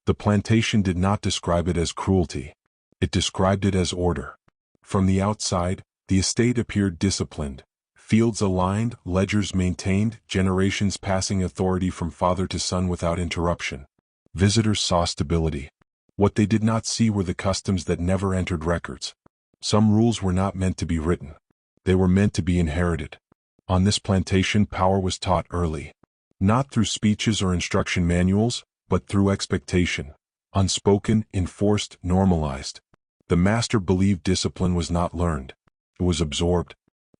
The plantation did not describe it as cruelty. It described it as order. From the outside, the estate appeared disciplined. Fields aligned, ledgers maintained, generations passing authority from father to son without interruption. Visitors saw stability. What they did not see were the customs that never entered records. Some rules were not meant to be written. They were meant to be inherited. On this plantation, power was taught early. Not through speeches or instruction manuals, but through expectation. Unspoken, enforced, normalized. The master believed discipline was not learned. It was absorbed.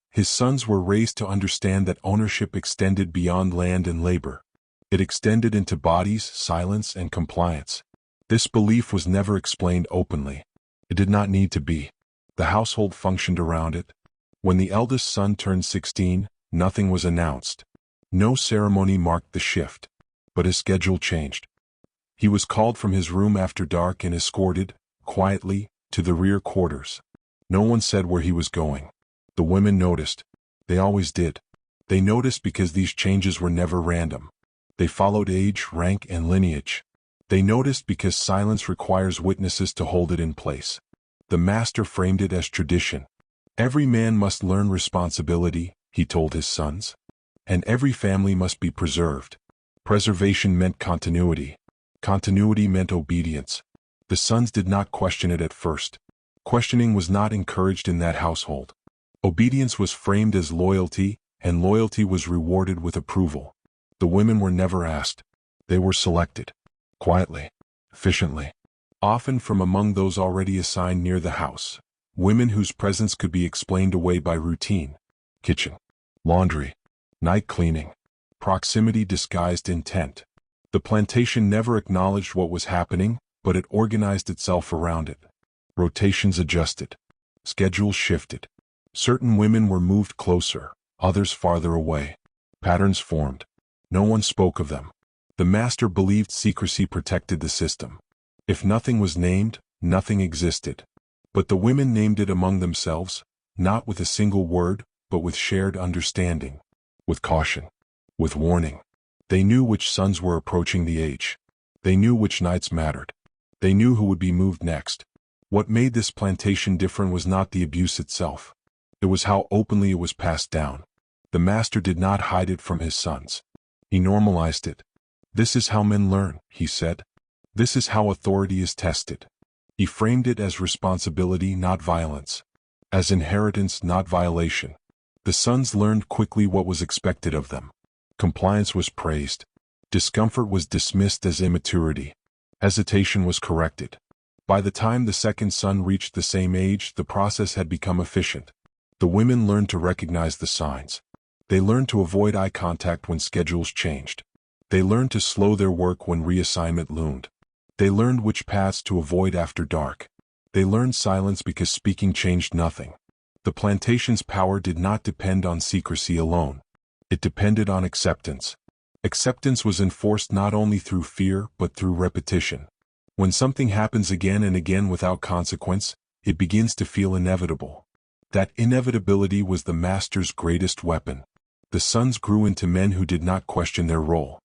His sons were raised to understand that ownership extended beyond land and labor. It extended into bodies, silence, and compliance. This belief was never explained openly. It did not need to be. The household functioned around it. When the eldest son turned 16, nothing was announced. No ceremony marked the shift. But his schedule changed. He was called from his room after dark and escorted, quietly, to the rear quarters. No one said where he was going. The women noticed. They always did. They noticed because these changes were never random. They followed age, rank, and lineage. They noticed because silence requires witnesses to hold it in place. The master framed it as tradition. Every man must learn responsibility, he told his sons. And every family must be preserved. Preservation meant continuity. Continuity meant obedience. The sons did not question it at first. Questioning was not encouraged in that household. Obedience was framed as loyalty, and loyalty was rewarded with approval. The women were never asked. They were selected. Quietly. Efficiently. Often from among those already assigned near the house. Women whose presence could be explained away by routine. Kitchen. Laundry. Night cleaning. Proximity disguised intent. The plantation never acknowledged what was happening, but it organized itself around it. Rotations adjusted. Schedules shifted. Certain women were moved closer, others farther away. Patterns formed. No one spoke of them. The master believed secrecy protected the system. If nothing was named, nothing existed. But the women named it among themselves, not with a single word, but with shared understanding. With caution. With warning. They knew which sons were approaching the age. They knew which nights mattered. They knew who would be moved next. What made this plantation different was not the abuse itself. It was how openly it was passed down. The master did not hide it from his sons. He normalized it. This is how men learn, he said. This is how authority is tested. He framed it as responsibility, not violence. As inheritance, not violation. The sons learned quickly what was expected of them. Compliance was praised. Discomfort was dismissed as immaturity. Hesitation was corrected. By the time the second son reached the same age, the process had become efficient. The women learned to recognize the signs. They learned to avoid eye contact when schedules changed. They learned to slow their work when reassignment loomed. They learned which paths to avoid after dark. They learned silence because speaking changed nothing. The plantation's power did not depend on secrecy alone. It depended on acceptance. Acceptance was enforced not only through fear, but through repetition. When something happens again and again without consequence, it begins to feel inevitable. That inevitability was the master's greatest weapon. The sons grew into men who did not question their role.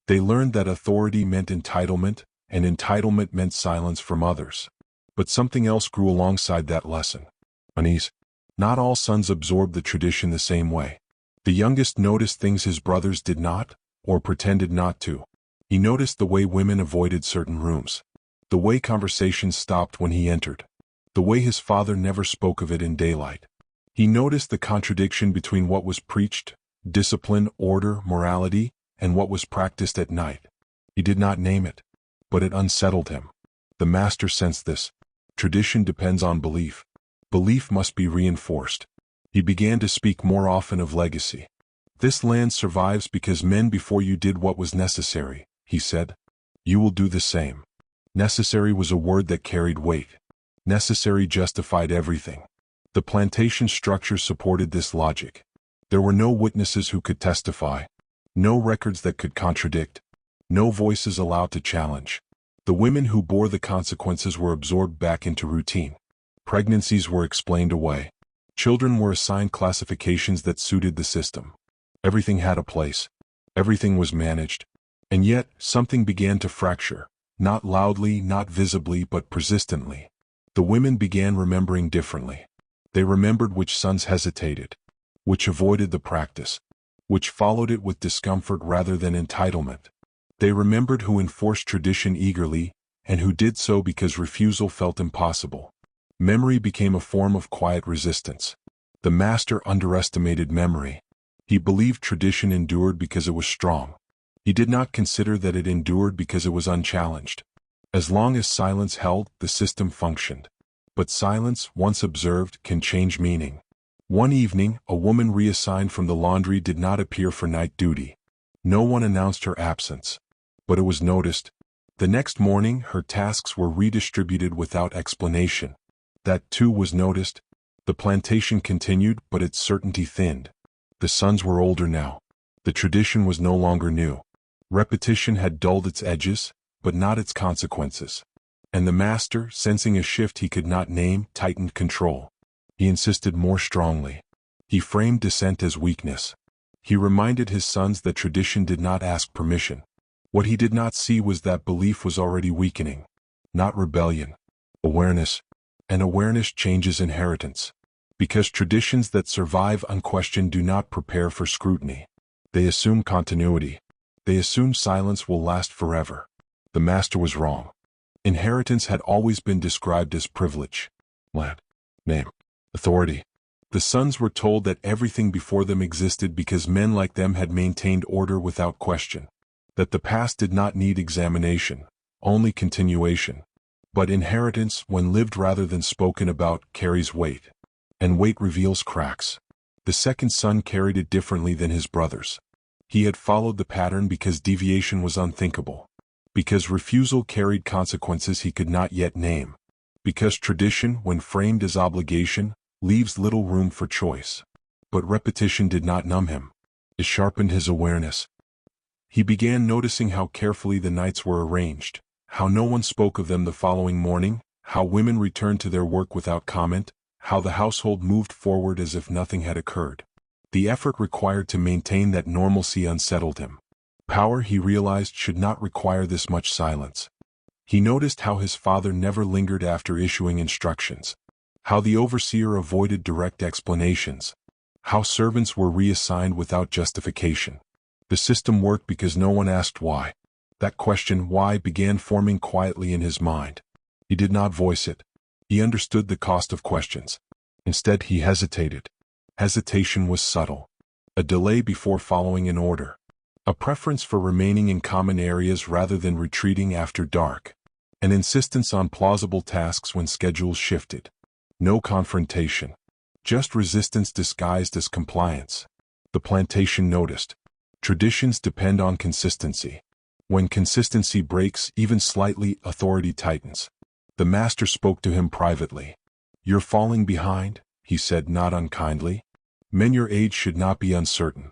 They learned that authority meant entitlement, and entitlement meant silence from others. But something else grew alongside that lesson. Unease. Not all sons absorbed the tradition the same way. The youngest noticed things his brothers did not, or pretended not to. He noticed the way women avoided certain rooms. The way conversations stopped when he entered. The way his father never spoke of it in daylight. He noticed the contradiction between what was preached, discipline, order, morality, and what was practiced at night. He did not name it, but it unsettled him. The master sensed this. Tradition depends on belief. Belief must be reinforced. He began to speak more often of legacy. This land survives because men before you did what was necessary, he said. You will do the same. Necessary was a word that carried weight. Necessary justified everything. The plantation structure supported this logic. There were no witnesses who could testify. No records that could contradict. No voices allowed to challenge. The women who bore the consequences were absorbed back into routine. Pregnancies were explained away. Children were assigned classifications that suited the system. Everything had a place. Everything was managed. And yet, something began to fracture. Not loudly, not visibly, but persistently. The women began remembering differently. They remembered which sons hesitated, which avoided the practice, which followed it with discomfort rather than entitlement. They remembered who enforced tradition eagerly, and who did so because refusal felt impossible. Memory became a form of quiet resistance. The master underestimated memory. He believed tradition endured because it was strong. He did not consider that it endured because it was unchallenged. As long as silence held, the system functioned. But silence, once observed, can change meaning. One evening, a woman reassigned from the laundry did not appear for night duty. No one announced her absence. But it was noticed. The next morning, her tasks were redistributed without explanation. That too was noticed. The plantation continued, but its certainty thinned. The sons were older now. The tradition was no longer new. Repetition had dulled its edges, but not its consequences. And the master, sensing a shift he could not name, tightened control. He insisted more strongly. He framed dissent as weakness. He reminded his sons that tradition did not ask permission. What he did not see was that belief was already weakening. Not rebellion. Awareness. And awareness changes inheritance. Because traditions that survive unquestioned do not prepare for scrutiny. They assume continuity. They assume silence will last forever. The master was wrong. Inheritance had always been described as privilege. Land. Name. Authority. The sons were told that everything before them existed because men like them had maintained order without question. That the past did not need examination, only continuation. But inheritance, when lived rather than spoken about, carries weight. And weight reveals cracks. The second son carried it differently than his brothers. He had followed the pattern because deviation was unthinkable. Because refusal carried consequences he could not yet name. Because tradition, when framed as obligation, leaves little room for choice. But repetition did not numb him. It sharpened his awareness. He began noticing how carefully the nights were arranged, how no one spoke of them the following morning, how women returned to their work without comment, how the household moved forward as if nothing had occurred. The effort required to maintain that normalcy unsettled him. Power, he realized, should not require this much silence. He noticed how his father never lingered after issuing instructions, how the overseer avoided direct explanations, how servants were reassigned without justification. The system worked because no one asked why. That question, why, began forming quietly in his mind. He did not voice it. He understood the cost of questions. Instead, he hesitated. Hesitation was subtle. A delay before following an order. A preference for remaining in common areas rather than retreating after dark. An insistence on plausible tasks when schedules shifted. No confrontation. Just resistance disguised as compliance. The plantation noticed. Traditions depend on consistency. When consistency breaks, even slightly, authority tightens. The master spoke to him privately. "You're falling behind," he said, not unkindly. "Men your age should not be uncertain."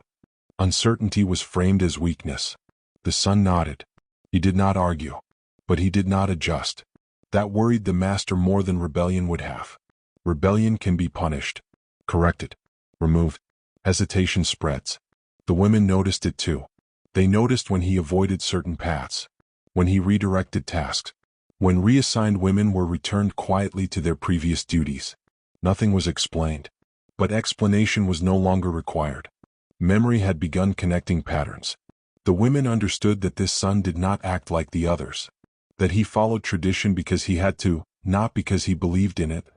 Uncertainty was framed as weakness. The son nodded. He did not argue. But he did not adjust. That worried the master more than rebellion would have. Rebellion can be punished, corrected, removed. Hesitation spreads. The women noticed it too. They noticed when he avoided certain paths, when he redirected tasks, when reassigned women were returned quietly to their previous duties. Nothing was explained. But explanation was no longer required. Memory had begun connecting patterns. The women understood that this son did not act like the others. That he followed tradition because he had to, not because he believed in it.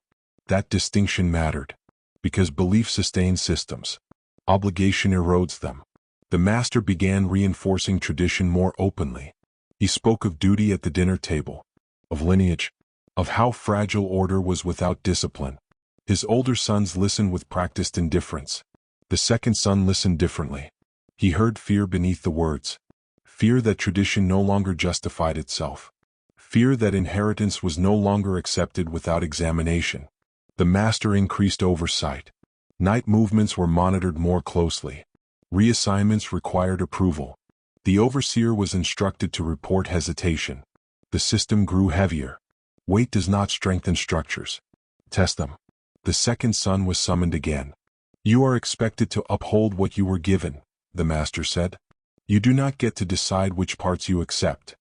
That distinction mattered. Because belief sustains systems. Obligation erodes them. The master began reinforcing tradition more openly. He spoke of duty at the dinner table, of lineage, of how fragile order was without discipline. His older sons listened with practiced indifference. The second son listened differently. He heard fear beneath the words. Fear that tradition no longer justified itself. Fear that inheritance was no longer accepted without examination. The master increased oversight. Night movements were monitored more closely. Reassignments required approval. The overseer was instructed to report hesitation. The system grew heavier. Weight does not strengthen structures. Test them. The second son was summoned again. "You are expected to uphold what you were given," the master said. "You do not get to decide which parts you accept."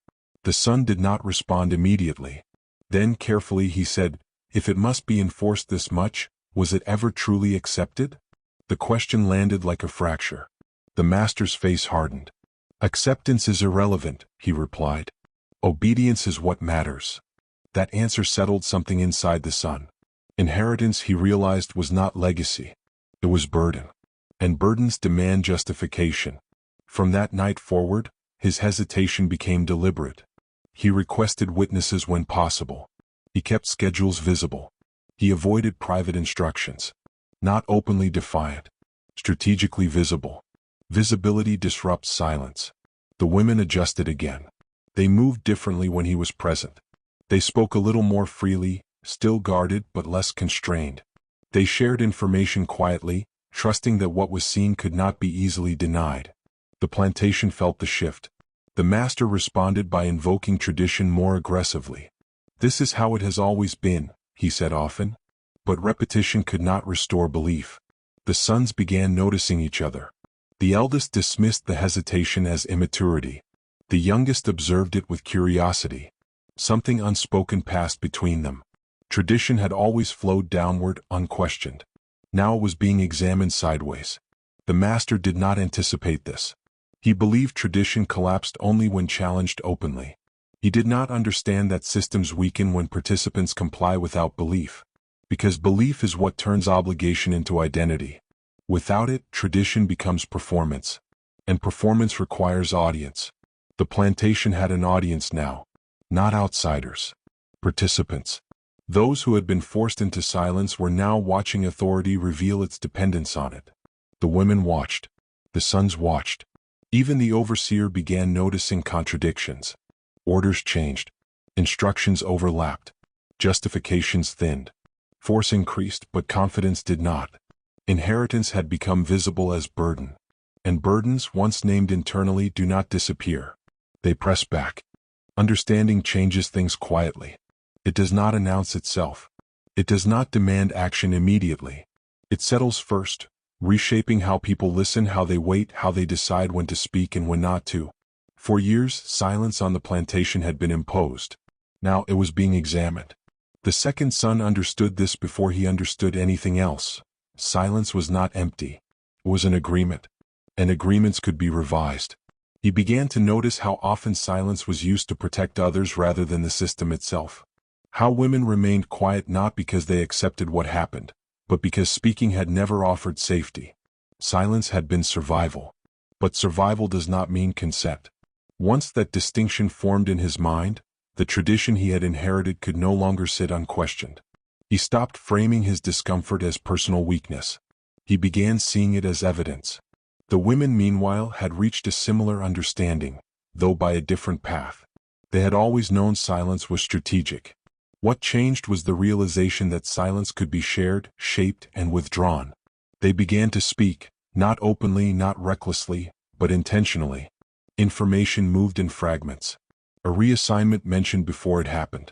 The son did not respond immediately. Then carefully he said, "If it must be enforced this much, was it ever truly accepted?" The question landed like a fracture. The master's face hardened. "Acceptance is irrelevant," he replied. "Obedience is what matters." That answer settled something inside the son. Inheritance, he realized, was not legacy. It was burden. And burdens demand justification. From that night forward, his hesitation became deliberate. He requested witnesses when possible. He kept schedules visible. He avoided private instructions. Not openly defiant. Strategically visible. Visibility disrupts silence. The women adjusted again. They moved differently when he was present. They spoke a little more freely, still guarded but less constrained. They shared information quietly, trusting that what was seen could not be easily denied. The plantation felt the shift. The master responded by invoking tradition more aggressively. "This is how it has always been," he said often. But repetition could not restore belief. The sons began noticing each other. The eldest dismissed the hesitation as immaturity. The youngest observed it with curiosity. Something unspoken passed between them. Tradition had always flowed downward, unquestioned. Now it was being examined sideways. The master did not anticipate this. He believed tradition collapsed only when challenged openly. He did not understand that systems weaken when participants comply without belief. Because belief is what turns obligation into identity. Without it, tradition becomes performance. And performance requires audience. The plantation had an audience now. Not outsiders. Participants. Those who had been forced into silence were now watching authority reveal its dependence on it. The women watched. The sons watched. Even the overseer began noticing contradictions. Orders changed. Instructions overlapped. Justifications thinned. Force increased, but confidence did not. Inheritance had become visible as burden. And burdens, once named internally, do not disappear. They press back. Understanding changes things quietly. It does not announce itself. It does not demand action immediately. It settles first, reshaping how people listen, how they wait, how they decide when to speak and when not to. For years, silence on the plantation had been imposed. Now it was being examined. The second son understood this before he understood anything else. Silence was not empty. It was an agreement. And agreements could be revised. He began to notice how often silence was used to protect others rather than the system itself. How women remained quiet not because they accepted what happened, but because speaking had never offered safety. Silence had been survival. But survival does not mean consent. Once that distinction formed in his mind, the tradition he had inherited could no longer sit unquestioned. He stopped framing his discomfort as personal weakness. He began seeing it as evidence. The women, meanwhile, had reached a similar understanding, though by a different path. They had always known silence was strategic. What changed was the realization that silence could be shared, shaped, and withdrawn. They began to speak, not openly, not recklessly, but intentionally. Information moved in fragments. A reassignment mentioned before it happened.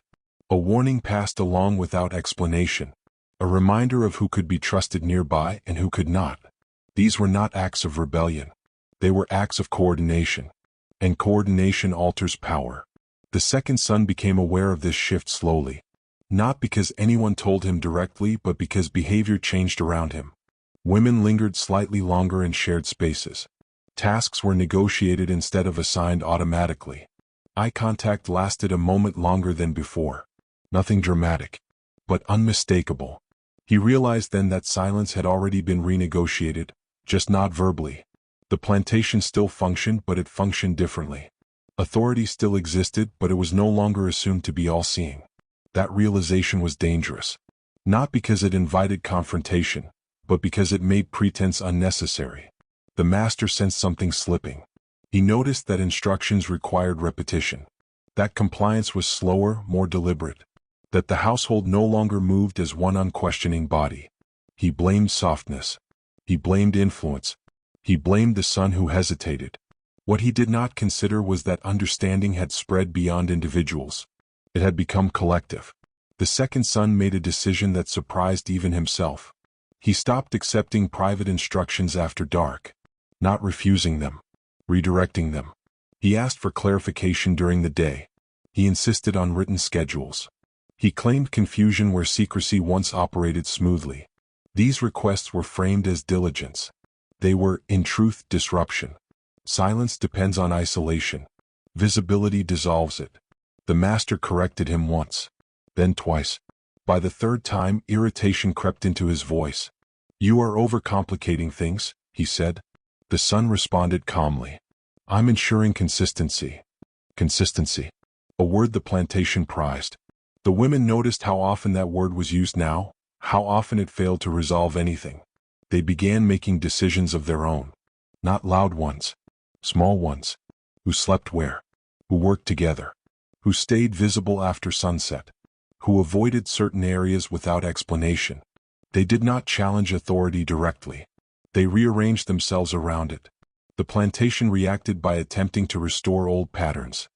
A warning passed along without explanation. A reminder of who could be trusted nearby and who could not. These were not acts of rebellion. They were acts of coordination. And coordination alters power. The second son became aware of this shift slowly. Not because anyone told him directly, but because behavior changed around him. Women lingered slightly longer in shared spaces. Tasks were negotiated instead of assigned automatically. Eye contact lasted a moment longer than before. Nothing dramatic, but unmistakable. He realized then that silence had already been renegotiated, just not verbally. The plantation still functioned, but it functioned differently. Authority still existed, but it was no longer assumed to be all-seeing. That realization was dangerous. Not because it invited confrontation, but because it made pretense unnecessary. The master sensed something slipping. He noticed that instructions required repetition. That compliance was slower, more deliberate. That the household no longer moved as one unquestioning body. He blamed softness. He blamed influence. He blamed the son who hesitated. What he did not consider was that understanding had spread beyond individuals. It had become collective. The second son made a decision that surprised even himself. He stopped accepting private instructions after dark. Not refusing them. Redirecting them. He asked for clarification during the day. He insisted on written schedules. He claimed confusion where secrecy once operated smoothly. These requests were framed as diligence. They were, in truth, disruption. Silence depends on isolation. Visibility dissolves it. The master corrected him once, then twice. By the third time, irritation crept into his voice. "You are overcomplicating things," he said. The son responded calmly. "I'm ensuring consistency." Consistency. A word the plantation prized. The women noticed how often that word was used now, how often it failed to resolve anything. They began making decisions of their own. Not loud ones. Small ones. Who slept where? Who worked together? Who stayed visible after sunset? Who avoided certain areas without explanation? They did not challenge authority directly. They rearranged themselves around it. The plantation reacted by attempting to restore old patterns.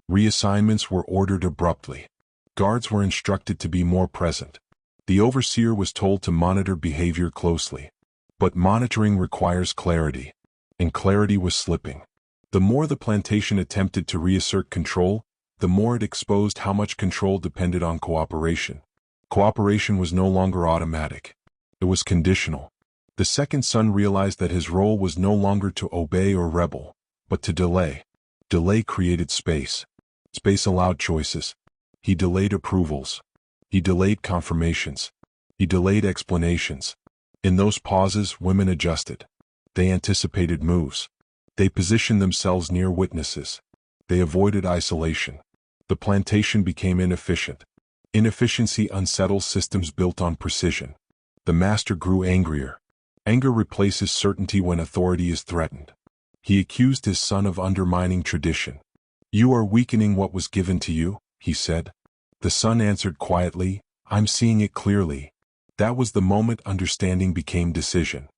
Reassignments were ordered abruptly. Guards were instructed to be more present. The overseer was told to monitor behavior closely. But monitoring requires clarity, and clarity was slipping. The more the plantation attempted to reassert control, the more it exposed how much control depended on cooperation. Cooperation was no longer automatic. It was conditional. The second son realized that his role was no longer to obey or rebel, but to delay. Delay created space. Space allowed choices. He delayed approvals. He delayed confirmations. He delayed explanations. In those pauses, women adjusted. They anticipated moves. They positioned themselves near witnesses. They avoided isolation. The plantation became inefficient. Inefficiency unsettles systems built on precision. The master grew angrier. Anger replaces certainty when authority is threatened. He accused his son of undermining tradition. "You are weakening what was given to you," he said. The son answered quietly, "I'm seeing it clearly." That was the moment understanding became decision.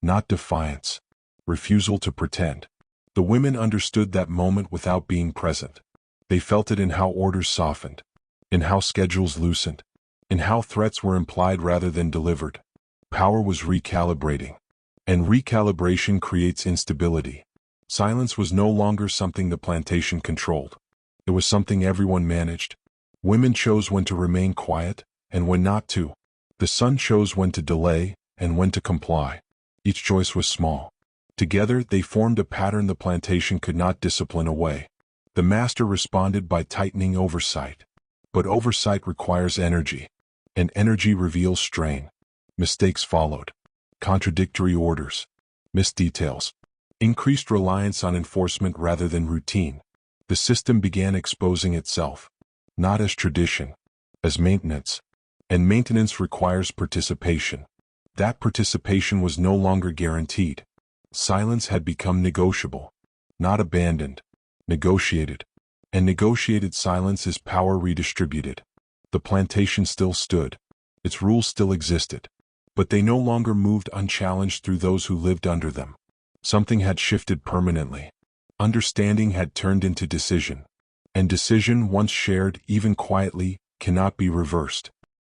Not defiance. Refusal to pretend. The women understood that moment without being present. They felt it in how orders softened, in how schedules loosened, in how threats were implied rather than delivered. Power was recalibrating. And recalibration creates instability. Silence was no longer something the plantation controlled. It was something everyone managed. Women chose when to remain quiet, and when not to. The son chose when to delay, and when to comply. Each choice was small. Together, they formed a pattern the plantation could not discipline away. The master responded by tightening oversight. But oversight requires energy. And energy reveals strain. Mistakes followed. Contradictory orders. Missed details. Increased reliance on enforcement rather than routine. The system began exposing itself. Not as tradition. As maintenance. And maintenance requires participation. That participation was no longer guaranteed. Silence had become negotiable. Not abandoned. Negotiated. And negotiated silence is power redistributed. The plantation still stood. Its rules still existed. But they no longer moved unchallenged through those who lived under them. Something had shifted permanently. Understanding had turned into decision. And decision, once shared, even quietly, cannot be reversed.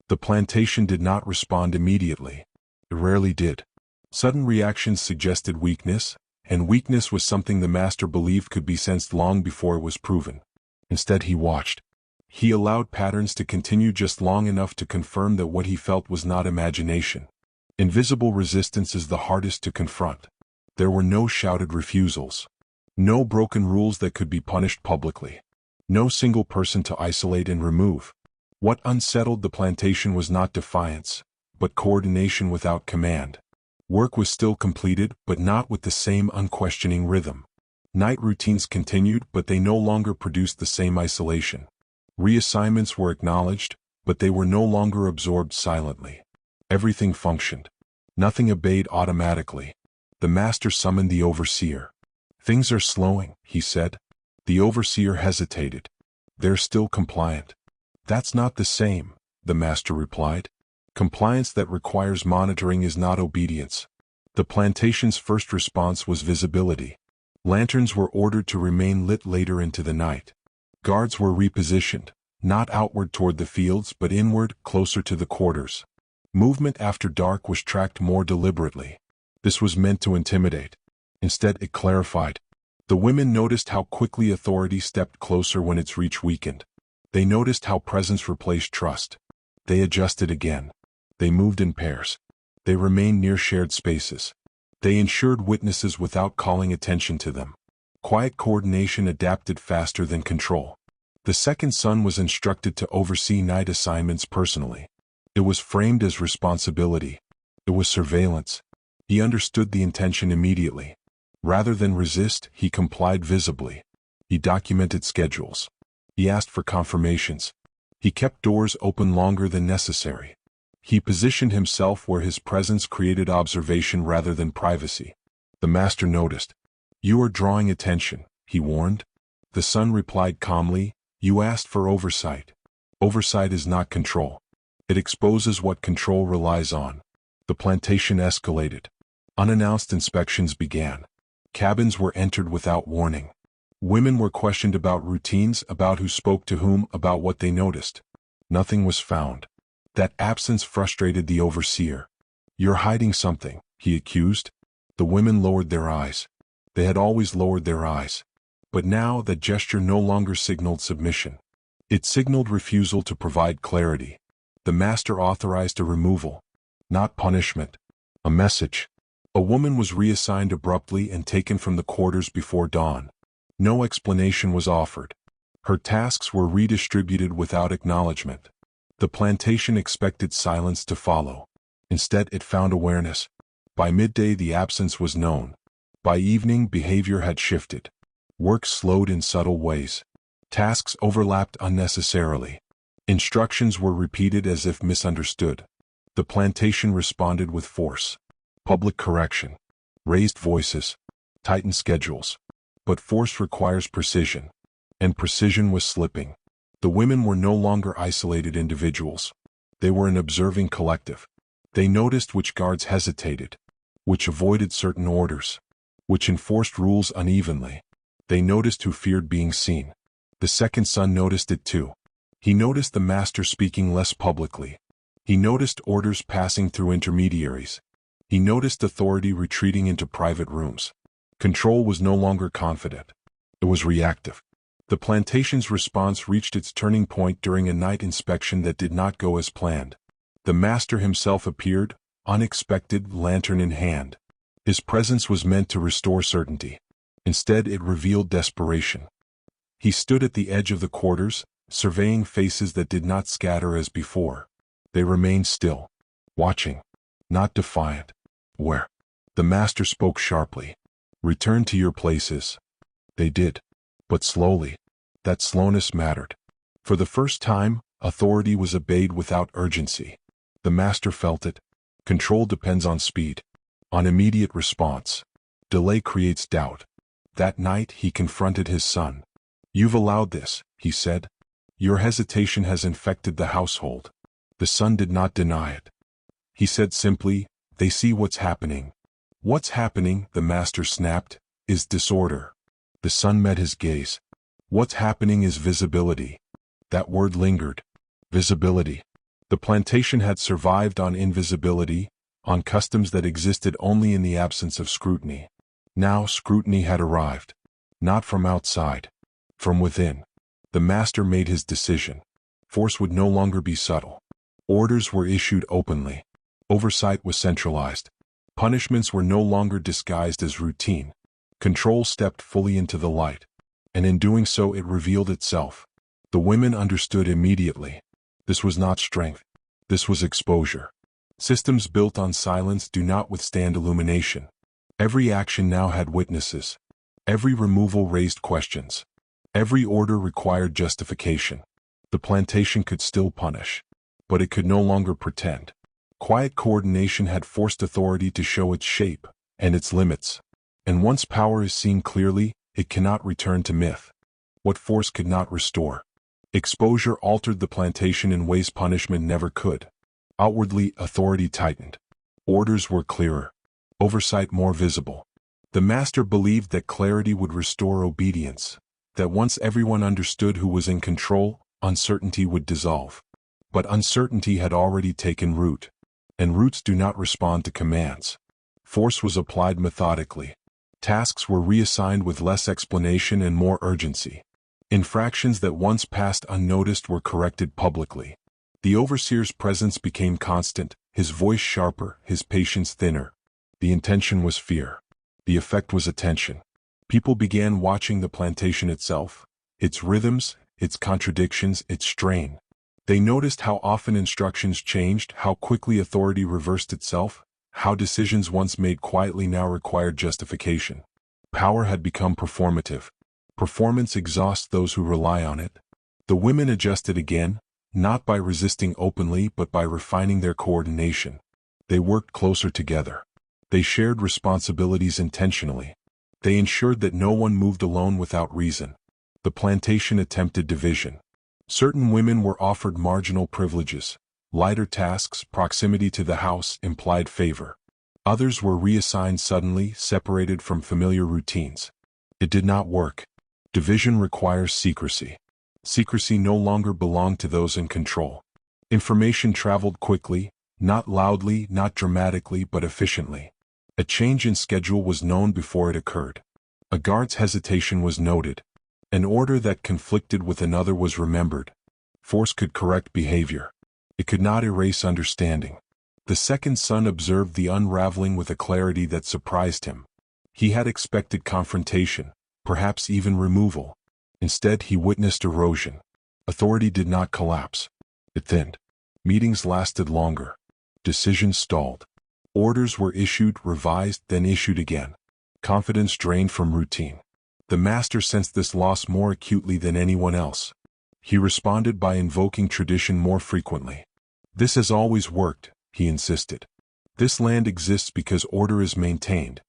The plantation did not respond immediately. It rarely did. Sudden reactions suggested weakness, and weakness was something the master believed could be sensed long before it was proven. Instead, he watched. He allowed patterns to continue just long enough to confirm that what he felt was not imagination. Invisible resistance is the hardest to confront. There were no shouted refusals. No broken rules that could be punished publicly. No single person to isolate and remove. What unsettled the plantation was not defiance, but coordination without command. Work was still completed, but not with the same unquestioning rhythm. Night routines continued, but they no longer produced the same isolation. Reassignments were acknowledged, but they were no longer absorbed silently. Everything functioned. Nothing obeyed automatically. The master summoned the overseer. "Things are slowing," he said. The overseer hesitated. "They're still compliant." "That's not the same," the master replied. "Compliance that requires monitoring is not obedience." The plantation's first response was visibility. Lanterns were ordered to remain lit later into the night. Guards were repositioned, not outward toward the fields but inward, closer to the quarters. Movement after dark was tracked more deliberately. This was meant to intimidate. Instead, it clarified. The women noticed how quickly authority stepped closer when its reach weakened. They noticed how presence replaced trust. They adjusted again. They moved in pairs. They remained near shared spaces. They ensured witnesses without calling attention to them. Quiet coordination adapted faster than control. The second son was instructed to oversee night assignments personally. It was framed as responsibility. It was surveillance. He understood the intention immediately. Rather than resist, he complied visibly. He documented schedules. He asked for confirmations. He kept doors open longer than necessary. He positioned himself where his presence created observation rather than privacy. The master noticed. "You are drawing attention," he warned. The son replied calmly, "You asked for oversight. Oversight is not control. It exposes what control relies on." The plantation escalated. Unannounced inspections began. Cabins were entered without warning. Women were questioned about routines, about who spoke to whom, about what they noticed. Nothing was found. That absence frustrated the overseer. "You're hiding something," he accused. The women lowered their eyes. They had always lowered their eyes. But now that gesture no longer signaled submission. It signaled refusal to provide clarity. The master authorized a removal, not punishment. A message. A woman was reassigned abruptly and taken from the quarters before dawn. No explanation was offered. Her tasks were redistributed without acknowledgement. The plantation expected silence to follow. Instead, it found awareness. By midday, the absence was known. By evening, behavior had shifted. Work slowed in subtle ways. Tasks overlapped unnecessarily. Instructions were repeated as if misunderstood. The plantation responded with force. Public correction. Raised voices. Tightened schedules. But force requires precision. And precision was slipping. The women were no longer isolated individuals. They were an observing collective. They noticed which guards hesitated, which avoided certain orders, which enforced rules unevenly. They noticed who feared being seen. The second son noticed it too. He noticed the master speaking less publicly. He noticed orders passing through intermediaries. He noticed authority retreating into private rooms. Control was no longer confident. It was reactive. The plantation's response reached its turning point during a night inspection that did not go as planned. The master himself appeared, unexpected, lantern in hand. His presence was meant to restore certainty. Instead, it revealed desperation. He stood at the edge of the quarters, surveying faces that did not scatter as before. They remained still, watching, not defiant. "Where?" The master spoke sharply. "Return to your places." They did. But slowly. That slowness mattered. For the first time, authority was obeyed without urgency. The master felt it. Control depends on speed, on immediate response. Delay creates doubt. That night, he confronted his son. "You've allowed this," he said. "Your hesitation has infected the household." The son did not deny it. He said simply, "They see what's happening." "What's happening," the master snapped, "is disorder." The son met his gaze. "What's happening is visibility." That word lingered. Visibility. The plantation had survived on invisibility, on customs that existed only in the absence of scrutiny. Now scrutiny had arrived. Not from outside. From within. The master made his decision. Force would no longer be subtle. Orders were issued openly. Oversight was centralized. Punishments were no longer disguised as routine. Control stepped fully into the light. And in doing so, it revealed itself. The women understood immediately. This was not strength. This was exposure. Systems built on silence do not withstand illumination. Every action now had witnesses. Every removal raised questions. Every order required justification. The plantation could still punish. But it could no longer pretend. Quiet coordination had forced authority to show its shape and its limits. And once power is seen clearly, it cannot return to myth. What force could not restore. Exposure altered the plantation in ways punishment never could. Outwardly, authority tightened. Orders were clearer. Oversight more visible. The master believed that clarity would restore obedience, that once everyone understood who was in control, uncertainty would dissolve. But uncertainty had already taken root. And roots do not respond to commands. Force was applied methodically. Tasks were reassigned with less explanation and more urgency. Infractions that once passed unnoticed were corrected publicly. The overseer's presence became constant, his voice sharper, his patience thinner. The intention was fear. The effect was attention. People began watching the plantation itself, its rhythms, its contradictions, its strain. They noticed how often instructions changed, how quickly authority reversed itself, how decisions once made quietly now required justification. Power had become performative. Performance exhausts those who rely on it. The women adjusted again, not by resisting openly but by refining their coordination. They worked closer together. They shared responsibilities intentionally. They ensured that no one moved alone without reason. The plantation attempted division. Certain women were offered marginal privileges. Lighter tasks, proximity to the house, implied favor. Others were reassigned suddenly, separated from familiar routines. It did not work. Division requires secrecy. Secrecy no longer belonged to those in control. Information traveled quickly, not loudly, not dramatically, but efficiently. A change in schedule was known before it occurred. A guard's hesitation was noted. An order that conflicted with another was remembered. Force could correct behavior. It could not erase understanding. The second son observed the unraveling with a clarity that surprised him. He had expected confrontation, perhaps even removal. Instead, he witnessed erosion. Authority did not collapse. It thinned. Meetings lasted longer. Decisions stalled. Orders were issued, revised, then issued again. Confidence drained from routine. The master sensed this loss more acutely than anyone else. He responded by invoking tradition more frequently. "This has always worked," he insisted. "This land exists because order is maintained.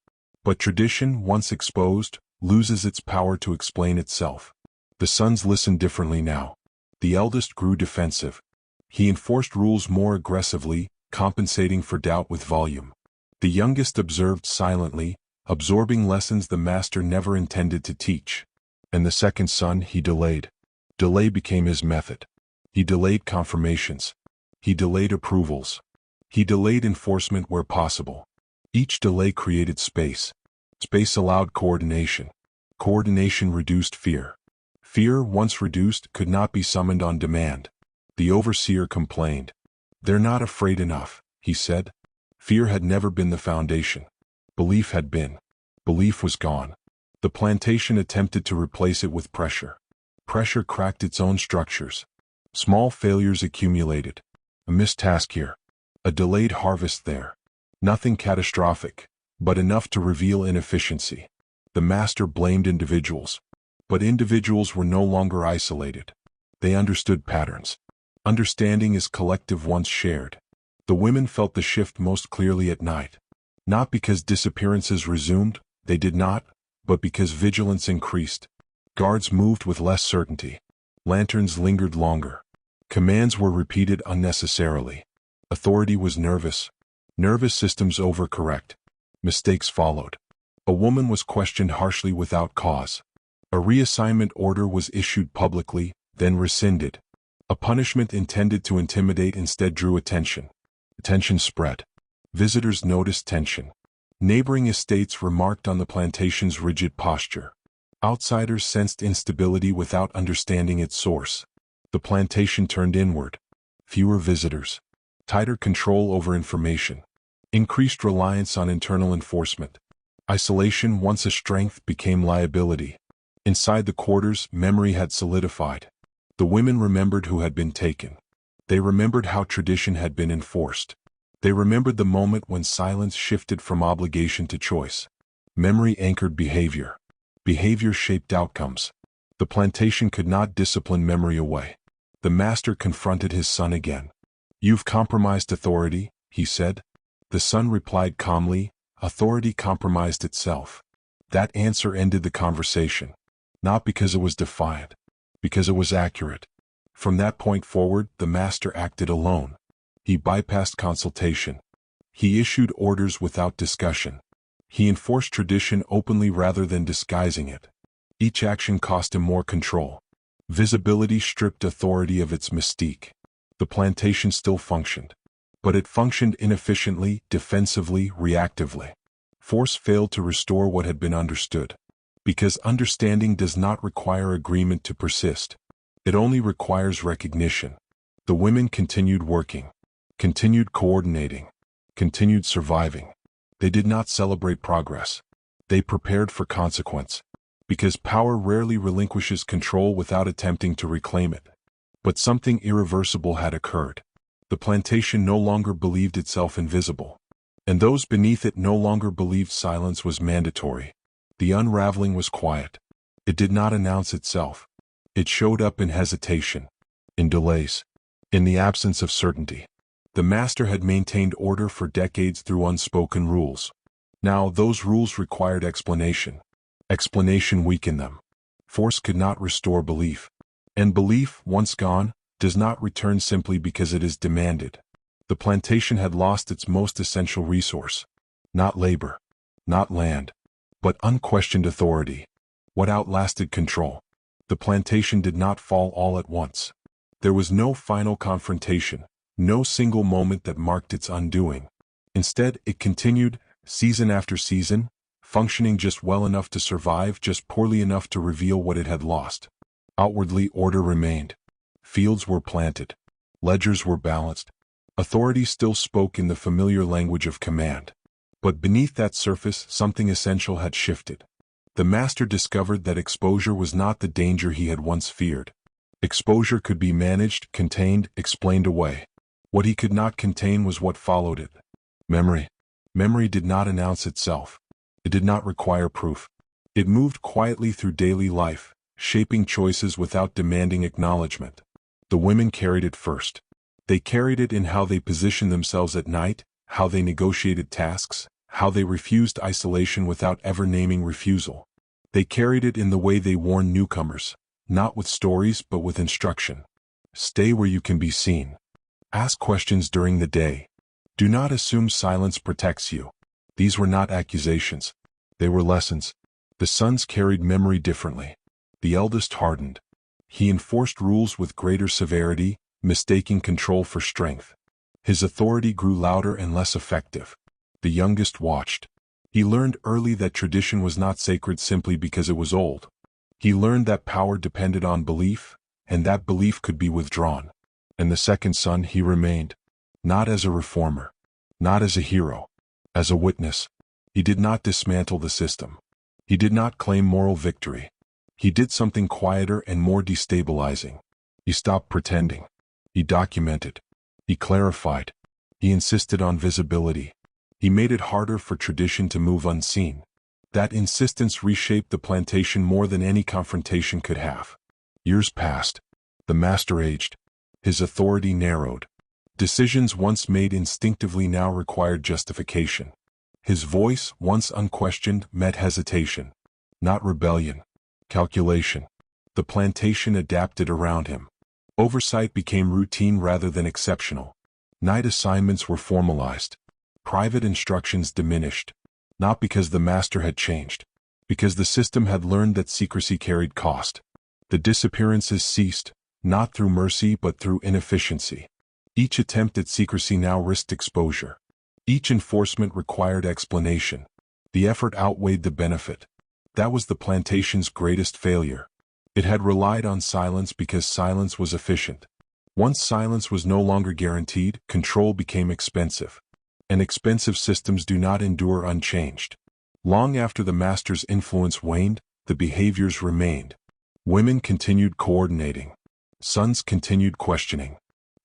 But tradition, once exposed, loses its power to explain itself." The sons listened differently now. The eldest grew defensive. He enforced rules more aggressively, compensating for doubt with volume. The youngest observed silently, absorbing lessons the master never intended to teach. And the second son, he delayed. Delay became his method. He delayed confirmations. He delayed approvals. He delayed enforcement where possible. Each delay created space. Space allowed coordination. Coordination reduced fear. Fear, once reduced, could not be summoned on demand. The overseer complained. "They're not afraid enough," he said. Fear had never been the foundation. Belief had been. Belief was gone. The plantation attempted to replace it with pressure. Pressure cracked its own structures. Small failures accumulated. A missed task here. A delayed harvest there. Nothing catastrophic, but enough to reveal inefficiency. The master blamed individuals. But individuals were no longer isolated. They understood patterns. Understanding is collective once shared. The women felt the shift most clearly at night. Not because disappearances resumed, they did not, but because vigilance increased. Guards moved with less certainty. Lanterns lingered longer. Commands were repeated unnecessarily. Authority was nervous. Nervous systems overcorrect. Mistakes followed. A woman was questioned harshly without cause. A reassignment order was issued publicly, then rescinded. A punishment intended to intimidate instead drew attention. Attention spread. Visitors noticed tension. Neighboring estates remarked on the plantation's rigid posture. Outsiders sensed instability without understanding its source. The plantation turned inward. Fewer visitors. Tighter control over information. Increased reliance on internal enforcement. Isolation, once a strength, became liability. Inside the quarters, memory had solidified. The women remembered who had been taken. They remembered how tradition had been enforced. They remembered the moment when silence shifted from obligation to choice. Memory anchored behavior. Behavior shaped outcomes. The plantation could not discipline memory away. The master confronted his son again. "You've compromised authority," he said. The son replied calmly, "Authority compromised itself." That answer ended the conversation. Not because it was defiant, because it was accurate. From that point forward, the master acted alone. He bypassed consultation. He issued orders without discussion. He enforced tradition openly rather than disguising it. Each action cost him more control. Visibility stripped authority of its mystique. The plantation still functioned. But it functioned inefficiently, defensively, reactively. Force failed to restore what had been understood. Because understanding does not require agreement to persist. It only requires recognition. The women continued working, continued coordinating, continued surviving. They did not celebrate progress. They prepared for consequence. Because power rarely relinquishes control without attempting to reclaim it. But something irreversible had occurred. The plantation no longer believed itself invisible. And those beneath it no longer believed silence was mandatory. The unraveling was quiet. It did not announce itself. It showed up in hesitation, in delays, in the absence of certainty. The master had maintained order for decades through unspoken rules. Now those rules required explanation. Explanation weakened them. Force could not restore belief. And belief, once gone, does not return simply because it is demanded. The plantation had lost its most essential resource. Not labor, not land, but unquestioned authority. What outlasted control? The plantation did not fall all at once. There was no final confrontation, no single moment that marked its undoing. Instead, it continued, season after season, functioning just well enough to survive, just poorly enough to reveal what it had lost. Outwardly, order remained. Fields were planted. Ledgers were balanced. Authority still spoke in the familiar language of command. But beneath that surface, something essential had shifted. The master discovered that exposure was not the danger he had once feared. Exposure could be managed, contained, explained away. What he could not contain was what followed it. Memory. Memory did not announce itself. It did not require proof. It moved quietly through daily life, shaping choices without demanding acknowledgement. The women carried it first. They carried it in how they positioned themselves at night, how they negotiated tasks, how they refused isolation without ever naming refusal. They carried it in the way they warned newcomers, not with stories but with instruction. Stay where you can be seen. Ask questions during the day. Do not assume silence protects you. These were not accusations. They were lessons. The sons carried memory differently. The eldest hardened. He enforced rules with greater severity, mistaking control for strength. His authority grew louder and less effective. The youngest watched. He learned early that tradition was not sacred simply because it was old. He learned that power depended on belief, and that belief could be withdrawn. And the second son, he remained. Not as a reformer. Not as a hero. As a witness. He did not dismantle the system. He did not claim moral victory. He did something quieter and more destabilizing. He stopped pretending. He documented. He clarified. He insisted on visibility. He made it harder for tradition to move unseen. That insistence reshaped the plantation more than any confrontation could have. Years passed. The master aged. His authority narrowed. Decisions once made instinctively now required justification. His voice, once unquestioned, met hesitation. Not rebellion. Calculation. The plantation adapted around him. Oversight became routine rather than exceptional. Night assignments were formalized. Private instructions diminished. Not because the master had changed. Because the system had learned that secrecy carried cost. The disappearances ceased, not through mercy but through inefficiency. Each attempt at secrecy now risked exposure. Each enforcement required explanation. The effort outweighed the benefit. That was the plantation's greatest failure. It had relied on silence because silence was efficient. Once silence was no longer guaranteed, control became expensive. And expensive systems do not endure unchanged. Long after the master's influence waned, the behaviors remained. Women continued coordinating. Sons continued questioning.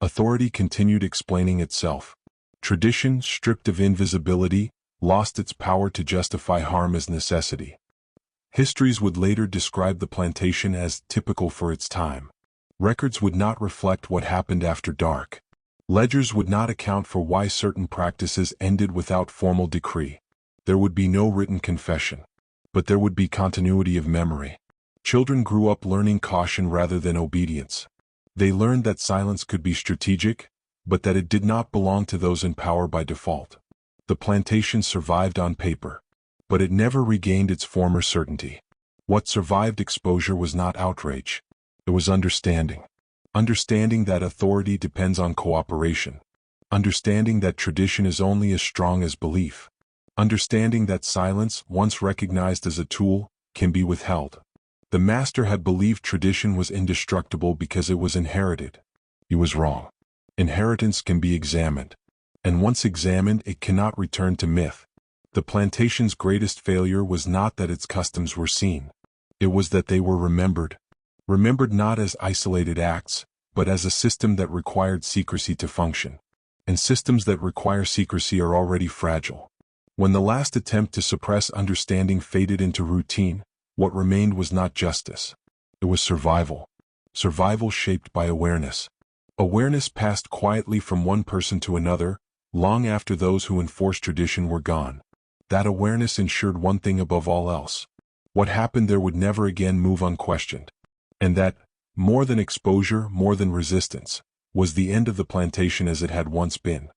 Authority continued explaining itself. Tradition, stripped of invisibility, lost its power to justify harm as necessity. Histories would later describe the plantation as typical for its time. Records would not reflect what happened after dark. Ledgers would not account for why certain practices ended without formal decree. There would be no written confession. But there would be continuity of memory. Children grew up learning caution rather than obedience. They learned that silence could be strategic, but that it did not belong to those in power by default. The plantation survived on paper, but it never regained its former certainty. What survived exposure was not outrage. It was understanding. Understanding that authority depends on cooperation. Understanding that tradition is only as strong as belief. Understanding that silence, once recognized as a tool, can be withheld. The master had believed tradition was indestructible because it was inherited. He was wrong. Inheritance can be examined. And once examined, it cannot return to myth. The plantation's greatest failure was not that its customs were seen. It was that they were remembered. Remembered not as isolated acts, but as a system that required secrecy to function. And systems that require secrecy are already fragile. When the last attempt to suppress understanding faded into routine, what remained was not justice. It was survival. Survival shaped by awareness. Awareness passed quietly from one person to another, long after those who enforced tradition were gone. That awareness ensured one thing above all else. What happened there would never again move unquestioned. And that, more than exposure, more than resistance, was the end of the plantation as it had once been.